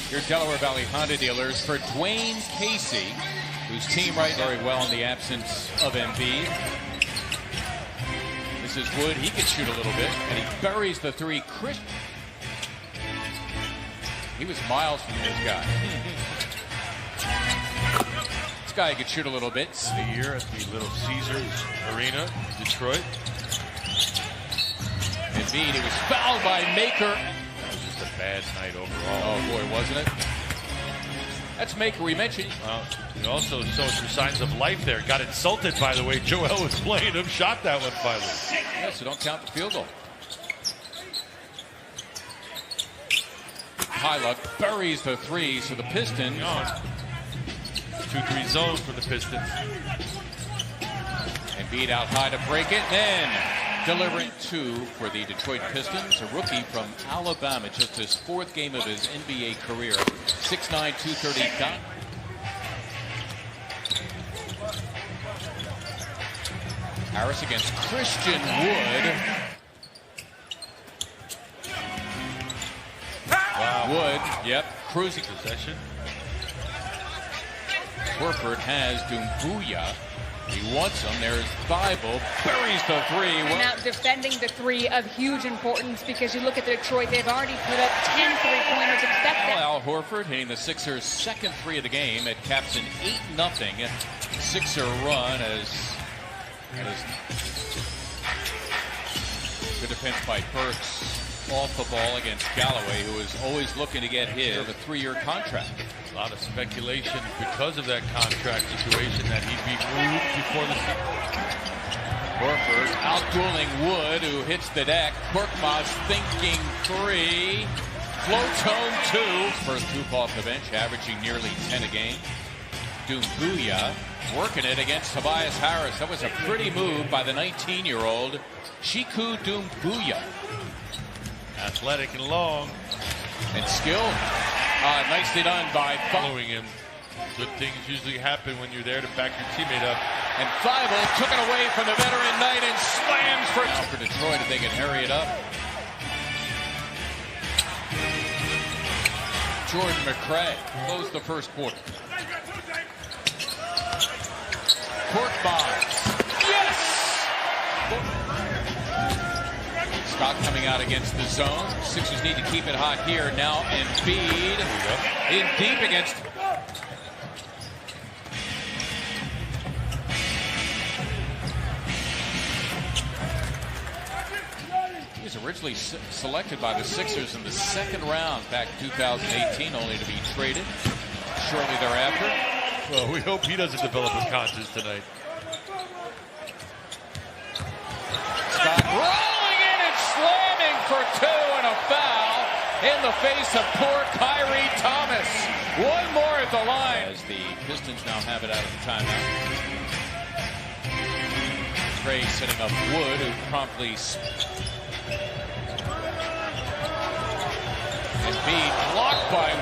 Your Delaware Valley Honda dealers for Dwayne Casey, whose team right now very well in the absence of Embiid. This is Wood. He can shoot a little bit, and he buries the three. He was miles from this guy. This guy could shoot a little bit. The year at the Little Caesars Arena, Detroit. Embiid, he was fouled by Maker. That was just a bad night overall. Oh boy, wasn't it? That's Maker. We mentioned. Well, he also showed some signs of life there. Got insulted by the way Joel was playing him. Shot that one finally. Yeah, so don't count the field goal. Hyluck buries the three, so the Pistons. 2-3 zone for the Pistons. Embiid out high to break it, then delivering two for the Detroit Pistons. A rookie from Alabama, just his fourth game of his NBA career. 6'9", 230. Harris against Christian Wood. Wow. Wood, yep, cruising Possession. Horford has Doumbouya. He wants him. There's Thibault. Buries the three. Now defending the three of huge importance because you look at Detroit, they've already put up 10 three-pointers. Expect that. Al Horford hitting the Sixers' second three of the game. It caps an 8-0 Sixer run as good defense by Burks off the ball against Galloway, who is always looking to get his a 3-year contract. A lot of speculation because of that contract situation that he'd be moved before the season. Horford outdueling Wood, who hits the deck. Korkmaz thinking three. Flotone two. First hoop off the bench, averaging nearly 10 a game. Doumbouya working it against Tobias Harris. That was a pretty move by the 19-year-old Shiku Doumbouya. Athletic and long. And skilled. Nicely done by following him. Good things usually happen when you're there to back your teammate up. And Thibault took it away from the veteran Knight and slams for Detroit if they can hurry it up. Jordan McRae closed the first quarter. Korkmaz. Yes! Scott coming out against the zone. Sixers need to keep it hot here. Now Embiid in deep against. He was originally selected by the Sixers in the second round back in 2018, only to be traded shortly thereafter. Well, we hope he doesn't develop a conscience tonight. Scott rolling in and slamming for two and a foul in the face of poor Kyrie Thomas. One more at the line. As the Pistons now have it out of the timeout. Trey setting up Wood, who promptly Embiid blocked by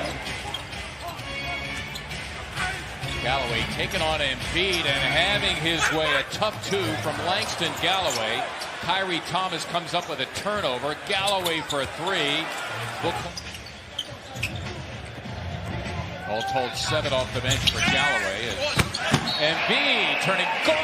Galloway taking on Embiid and having his way. A tough two from Langston Galloway. Kyrie Thomas comes up with a turnover. Galloway for a three. All told, 7 off the bench for Galloway. Embiid turning goal.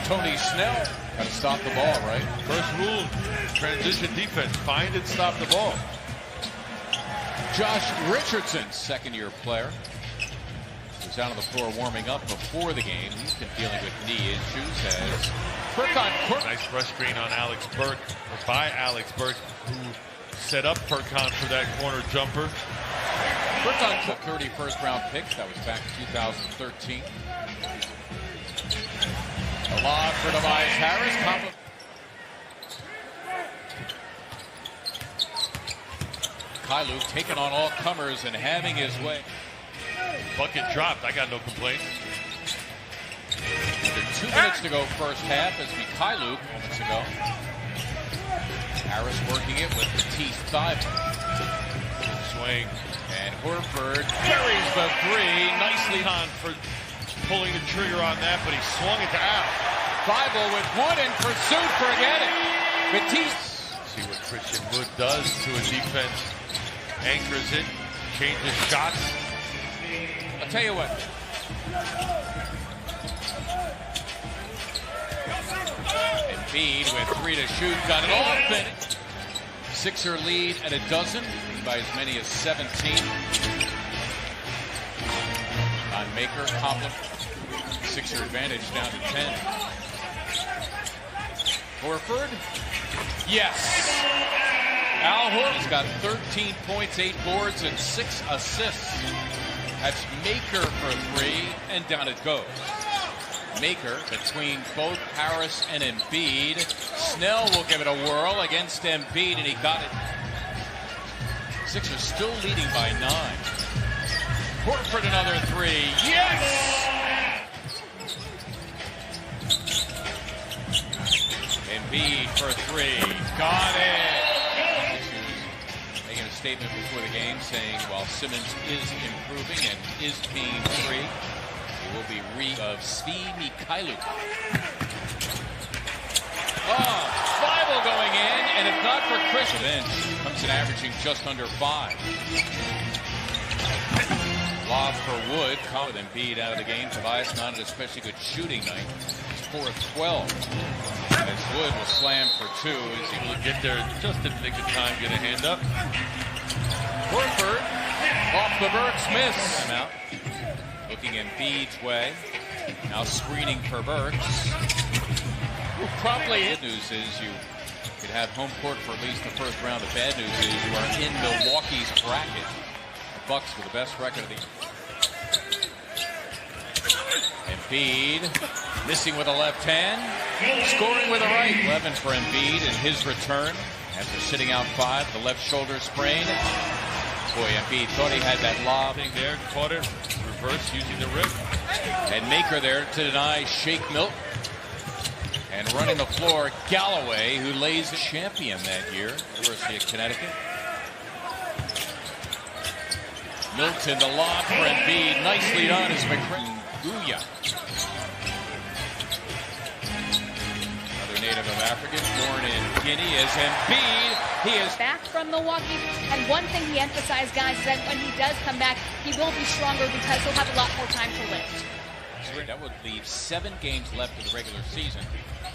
Tony Snell. Got to stop the ball, right? First rule, transition defense. Find and stop the ball. Josh Richardson, second-year player. Was out on the floor warming up before the game. He's been dealing with knee issues as Burke on court. Nice rush screen on Alex Burke, or by Alex Burke, who set up Furkan for that corner jumper. Furkan took 31st round pick. That was back in 2013. A lob for Tobias Harris. Kyluk taking on all comers and having his way. Bucket dropped. I got no complaints. There's 2 minutes to go first half as Kyluk moments ago. Harris working it with the teeth Thibault. Swing. And Horford buries the three. Nicely on for pulling the trigger on that, but he swung it to Al. Thibault with Wood in pursuit. Forget it. Matisse. See what Christian Wood does to a defense. Anchors it, changes shots. I'll tell you what. Embiid with 3 to shoot. Got it off. And Sixer lead at a dozen by as many as 17. On Maker, Copley. Sixer advantage down to 10. Horford. Yes. Al Horford's got 13 points, 8 boards, and 6 assists. That's Maker for 3, and down it goes. Maker between both Harris and Embiid. Snell will give it a whirl against Embiid, and he got it. Sixers still leading by 9. Horford another 3. Yes! Embiid for 3. Got it! Making a statement before the game saying while Simmons is improving and is being free, he will be of Svi Mikhailuk. Oh, Thibault going in, and if not for Christian, bench comes in averaging just under 5. Lob for Wood. Caught with Embiid out of the game. Tobias not an especially good shooting night. He's 4 of 12. As Wood will slam for 2. Is able to get there just in the nick of time, get a hand up. Horford off the Burks, miss. I'm out. Looking Embiid's way. Now screening for Burks. Probably good news is you could have home court for at least the first round. The bad news is you are in Milwaukee's bracket. The Bucks with the best record of the year. Embiid missing with a left hand, scoring with a right. 11 for Embiid in his return after sitting out 5. The left shoulder sprain. Boy, Embiid thought he had that lob Thing there, caught it, reverse using the rip. And Maker there to deny Shake Milton. And running the floor, Galloway, who lays the champion that year, University of Connecticut. Milton, the lob for Embiid. Nicely done as McCray. Booyah. Another native of Africa, born in Guinea, is Embiid. He is back from Milwaukee, and one thing he emphasized, guys, is that when he does come back, he will be stronger because he'll have a lot more time to lift. That would leave 7 games left of the regular season.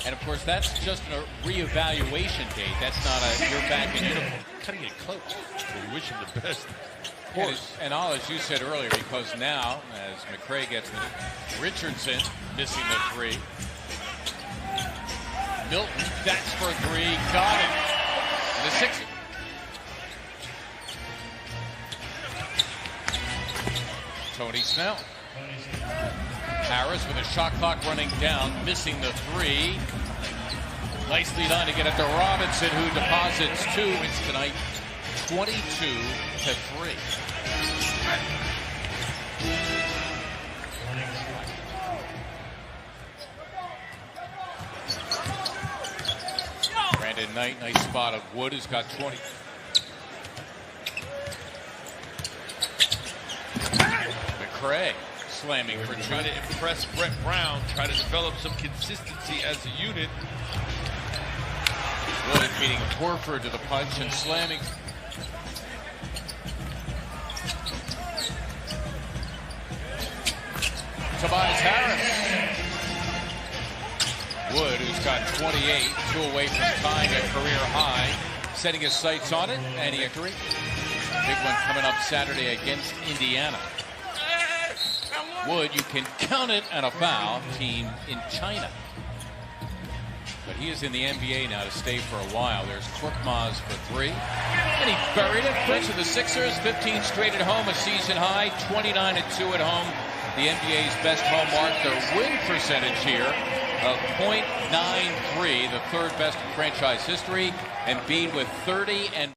And, of course, that's just a reevaluation date. That's not a you're back in uniform. Cutting it close. We wish him the best. Of course. And all, as you said earlier, because now, as McCray gets the Richardson missing the 3. Milton, that's for 3. Got it. And the 6. Tony Snell. Harris with a shot clock running down, missing the 3. Nicely done to get it to Robinson, who deposits 2. It's tonight 22 to 3. Brandon Knight, nice spot of Wood, who's got 20. McCray. Slamming for trying to impress Brett Brown, try to develop some consistency as a unit. Wood beating Horford to the punch and slamming. Tobias Harris. Wood, who's got 28, 2 away from tying a career high, setting his sights on it, and he victory. Big one coming up Saturday against Indiana. Wood, you can count it and a foul, team in China. But he is in the NBA now to stay for a while. There's Korkmaz for 3. And he buried it. Prince of the Sixers, 15 straight at home, a season high, 29 at 2 at home. The NBA's best home mark, their win percentage here of .93, the 3rd best in franchise history. Embiid with 30 and